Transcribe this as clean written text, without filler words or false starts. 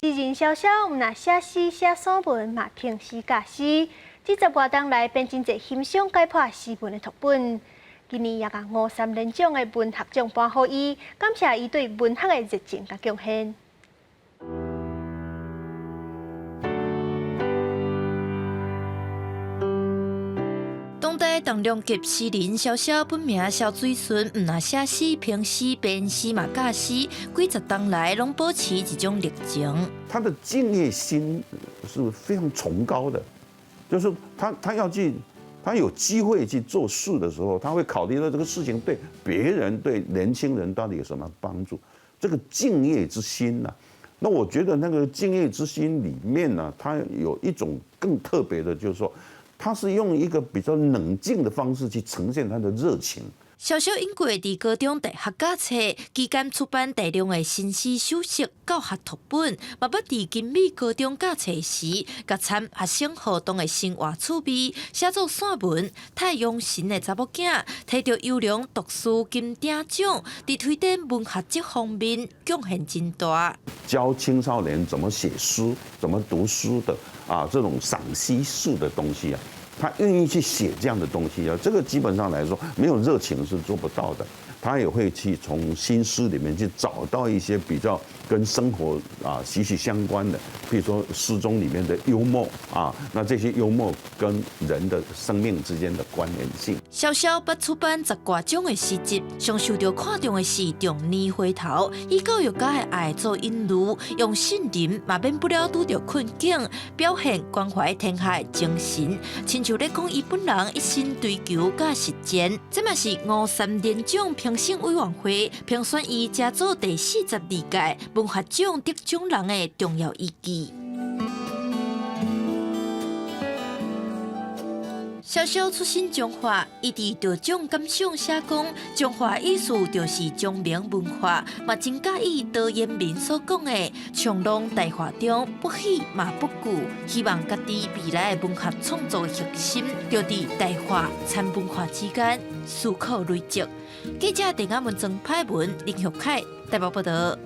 诗人小小毋若写诗写散文，嘛平时教诗。这10多年来，变真侪欣赏解剖诗文的读本。今年也甲53连奖的文学奖颁予伊，感谢伊对文学的热情甲贡献。 当代重量级诗人小小本名小水顺，毋若写诗、评诗、编诗嘛教诗，几十年来拢保持一种热情。他的敬业心是非常崇高的，就是他要去，他有机会去做事的时候，他会考虑到这个事情对别人、对年轻人到底有什么帮助，这个敬业之心呢、那我觉得那个敬业之心里面呢，它有一种更特别的，就是说。 他是用一个比较冷静的方式去呈现他的热情。小小因过伫高中大学教册，期间出版大量的新诗小说、教学读本，嘛捌伫金美高中教册时，甲参学生活动的生活趣味，写作散文。太阳神的查某囝，摕到优良读书金鼎奖，伫推展文学这方面贡献真大。教青少年怎么写诗、怎么读书的啊，这种赏析式的东西啊。 他愿意去写这样的东西啊，这个基本上来说，没有热情是做不到的。他也会去从新诗里面去找到一些比较跟生活啊息息相关的，比如说诗中里面的幽默啊，那这些幽默跟人的生命之间的关联性。小小捌出版10多种的诗集，上受到看重的是《重年回头》，以教育家的爱做引路，用信任嘛免不了拄到困境，表现关怀天下的精神，亲像咧讲伊本人一生追求甲实践。这嘛是53连奖评审委员会评选伊佳作第42届文学奖得奖人的重要依据。 小小出身中华，伊伫得奖感想写讲，中华意思就是中明文化，嘛真介意导演民所讲的“从容大化中，不喜嘛不顾”。希望家己未来的文学创作的核心，就伫大化、参文化之间思考累积。记者陈雅文、曾派文、林玉凯台北报道。